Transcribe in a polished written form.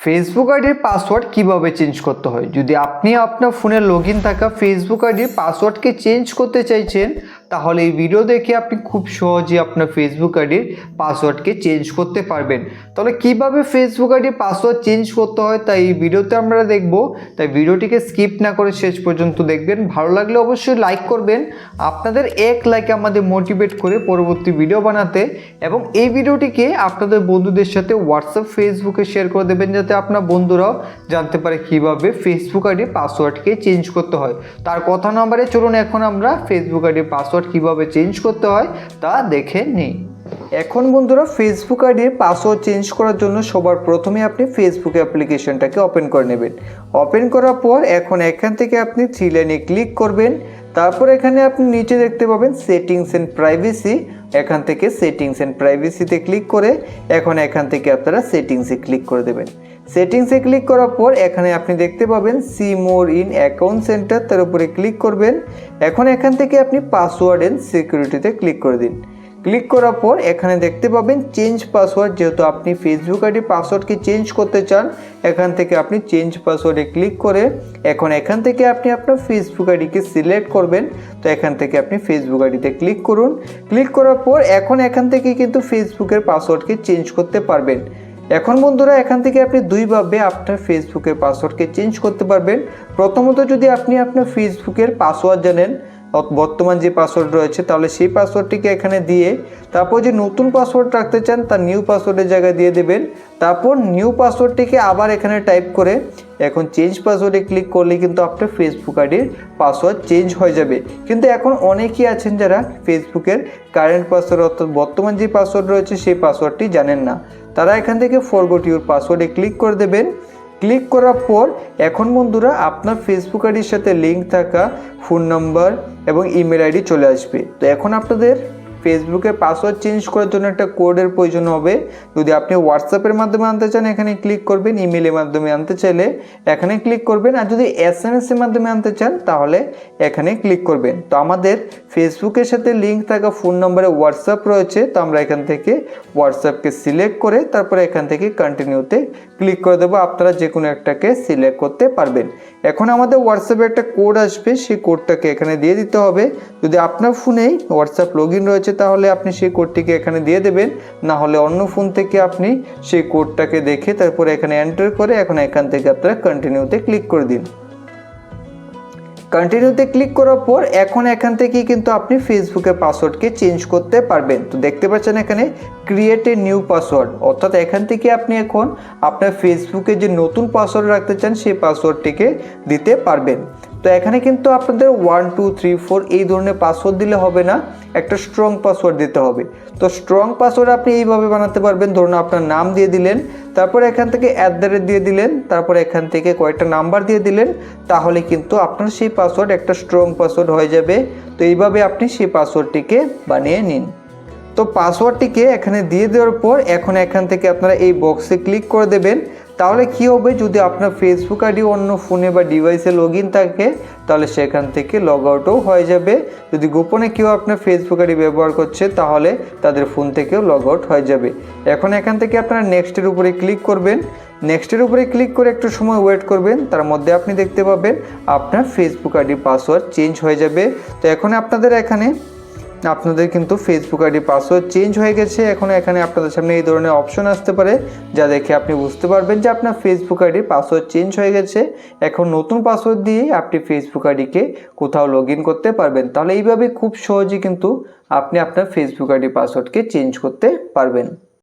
Facebook আইডির password কিভাবে change করতে হয়। যদি আপনি আপনার ফোনে লগ ইন থাকা ফেসবুক আইডির পাসওয়ার্ডকে চেঞ্জ করতে চাইছেন, তাহলে এই ভিডিও দেখে আপনি খুব সহজেই আপনার ফেসবুক আইডির পাসওয়ার্ডকে চেঞ্জ করতে পারবেন। তাহলে কিভাবে ফেসবুক আইডির পাসওয়ার্ড চেঞ্জ করতে হয় তাই এই ভিডিওতে আমরা দেখব। তাই ভিডিওটিকে স্কিপ না করে শেষ পর্যন্ত দেখবেন। ভালো লাগলে অবশ্যই লাইক করবেন। আপনাদের এক লাইক আমাদের মোটিভেট করে পরবর্তী ভিডিও বানাতে, এবং এই ভিডিওটিকে আপনাদের বন্ধুদের সাথে হোয়াটসঅ্যাপ ফেসবুকে শেয়ার করে দেবেন, যাতে আপনার বন্ধুরাও জানতে পারে কিভাবে ফেসবুক আইডির পাসওয়ার্ডকে চেঞ্জ করতে হয়। তার কথা নাম্বারে চলুন এখন আমরা ফেসবুক আইডির পাসওয়ার্ড কিভাবে চেঞ্জ করতে হয় তা দেখে নিই। এখন বন্ধুরা, ফেসবুক আইডির পাসওয়ার্ড চেঞ্জ করার জন্য সবার প্রথমে আপনি ফেসবুক অ্যাপ্লিকেশনটাকে ওপেন করে নেবেন। ওপেন করার পর এখন এখান থেকে আপনি থ্রি লাইনে ক্লিক করবেন। তারপর এখানে আপনি নিচে দেখতে পাবেন সেটিংস অ্যান্ড প্রাইভেসি। এখান থেকে সেটিংস অ্যান্ড প্রাইভেসিতে ক্লিক করে এখন এখান থেকে আপনারা সেটিংসে ক্লিক করে দেবেন। সেটিংসে ক্লিক করার পর এখানে আপনি দেখতে পাবেন see more in account centre, তার উপরে ক্লিক করবেন। এখন এখান থেকে আপনি পাসওয়ার্ড অ্যান্ড সিকিউরিটিতে ক্লিক করে দিন। ক্লিক করার পর এখানে দেখতে পাবেন চেঞ্জ পাসওয়ার্ড। যেহেতু আপনি ফেসবুক আইডির পাসওয়ার্ডকে চেঞ্জ করতে চান, এখান থেকে আপনি চেঞ্জ পাসওয়ার্ডে ক্লিক করে এখন এখান থেকে আপনি আপনার ফেসবুক আইডিকে সিলেক্ট করবেন। তো এখান থেকে আপনি ফেসবুক আইডিতে ক্লিক করুন। ক্লিক করার পর এখন এখান থেকে কিন্তু ফেসবুকের পাসওয়ার্ডকে চেঞ্জ করতে পারবেন। এখন বন্ধুরা, এখান থেকে আপনি দুইভাবে আপনার ফেসবুকের পাসওয়ার্ডকে চেঞ্জ করতে পারবেন। প্রথমত, যদি আপনি আপনার ফেসবুকের পাসওয়ার্ড জানেন, বর্তমান যে পাসওয়ার্ড রয়েছে, তাহলে সেই পাসওয়ার্ডটিকে এখানে দিয়ে তারপর যে নতুন পাসওয়ার্ড রাখতে চান তার নিউ পাসওয়ার্ডের জায়গায় দিয়ে দেবেন। তারপর নিউ পাসওয়ার্ডটিকে আবার এখানে টাইপ করে এখন চেঞ্জ পাসওয়ার্ডে ক্লিক করলে কিন্তু আপনার ফেসবুক আইডির পাসওয়ার্ড চেঞ্জ হয়ে যাবে। কিন্তু এখন অনেকেই আছেন যারা ফেসবুকের কারেন্ট পাসওয়ার্ড অর্থাৎ বর্তমান যে পাসওয়ার্ড রয়েছে সেই পাসওয়ার্ডটি জানেন না। তারা এখান থেকে ফরগট ইউর পাসওয়ার্ডে ক্লিক করে দেবেন। ক্লিক করার পর এখন বন্ধুরা আপনার ফেসবুক আইডির সাথে লিঙ্ক থাকা ফোন নাম্বার এবং ইমেল আইডি চলে আসবে। তো এখন আপনাদের ফেসবুকের পাসওয়ার্ড চেঞ্জ করার জন্য একটা কোডের প্রয়োজন হবে। যদি আপনি হোয়াটসঅ্যাপের মাধ্যমে আনতে চান এখানে ক্লিক করবেন, ইমেলের মাধ্যমে আনতে চাইলে এখানে ক্লিক করবেন, আর যদি SMS এর মাধ্যমে আনতে চান তাহলে এখানে ক্লিক করবেন। তো আমাদের ফেসবুকের সাথে লিঙ্ক থাকা ফোন নম্বরে হোয়াটসঅ্যাপ রয়েছে, তো আমরা এখান থেকে হোয়াটসঅ্যাপকে সিলেক্ট করে তারপরে এখান থেকে কন্টিনিউতে ক্লিক করে দেবো। আপনারা যে কোনো একটাকে সিলেক্ট করতে পারবেন। এখন আমাদের হোয়াটসঅ্যাপে একটা কোড আসবে, সেই কোডটাকে এখানে দিয়ে দিতে হবে। যদি আপনার ফোনেই হোয়াটসঅ্যাপ লগ ইন রয়েছে তাহলে আপনি সেই কোডটিকে এখানে দিয়ে দেবেন, না হলে অন্য ফোন থেকে আপনি সেই কোডটাকে দেখে তারপরে এখানে এন্টার করে এখন এখান থেকে আপনারা কন্টিনিউতে ক্লিক করে দিন। কন্টিনিউতে ক্লিক করার পর এখন এখান থেকে কিন্তু আপনি ফেসবুকের পাসওয়ার্ডকে চেঞ্জ করতে পারবেন। তো দেখতে পাচ্ছেন এখানে ক্রিয়েট এ নিউ পাসওয়ার্ড, অর্থাৎ এখান থেকে আপনি এখন আপনার ফেসবুকে যে নতুন পাসওয়ার্ড রাখতে চান সেই পাসওয়ার্ডটিকে দিতে পারবেন। তো এখানে কিন্তু আপনাদের 1 2 3 4 এই ধরনের পাসওয়ার্ড দিলে হবে না, একটা স্ট্রং পাসওয়ার্ড দিতে হবে। তো স্ট্রং পাসওয়ার্ড আপনি এইভাবে বানাতে পারবেন। ধরুন আপনার নাম দিয়ে দিলেন, তারপর এখান থেকে @ দিয়ে দিলেন, তারপর এখান থেকে কয়েকটা নাম্বার দিয়ে দিলেন, তাহলে কিন্তু আপনার সেই পাসওয়ার্ড একটা স্ট্রং পাসওয়ার্ড হয়ে যাবে। তো এইভাবে আপনি সেই পাসওয়ার্ডটিকে বানিয়ে নিন। তো পাসওয়ার্ডটিকে এখানে দিয়ে দেওয়ার পর এখন এখান থেকে আপনারা এই বক্সে ক্লিক করে দেবেন। তাহলে কি হবে, যদি আপনার ফেসবুক আইডি অন্য ফোনে বা ডিভাইসে লগ ইন থাকে তাহলে সেখান থেকে লগ আউটও হয়ে যাবে। যদি গোপনে কেউ আপনার ফেসবুক আইডি ব্যবহার করছে তাহলে তাদের ফোন থেকেও লগ আউট হয়ে যাবে। এখন এখান থেকে আপনারা নেক্সটের উপরে ক্লিক করবেন। নেক্সটের উপরে ক্লিক করে একটু সময় ওয়েট করবেন, তার মধ্যে আপনি দেখতে পাবেন আপনার ফেসবুক আইডির পাসওয়ার্ড চেঞ্জ হয়ে যাবে। তো এখন আপনাদের কিন্তু ফেসবুক আইডি পাসওয়ার্ড চেঞ্জ হয়ে গেছে। এখন এখানে আপনাদের সামনে এই ধরনের অপশন আসতে পারে, যা দেখে আপনি বুঝতে পারবেন যে আপনার ফেসবুক আইডির পাসওয়ার্ড চেঞ্জ হয়ে গেছে। এখন নতুন পাসওয়ার্ড দিয়ে আপনি ফেসবুক আইডিকে কোথাও লগ ইন করতে পারবেন। তাহলে এইভাবে খুব সহজেই কিন্তু আপনি আপনার ফেসবুক আইডি পাসওয়ার্ডকে চেঞ্জ করতে পারবেন।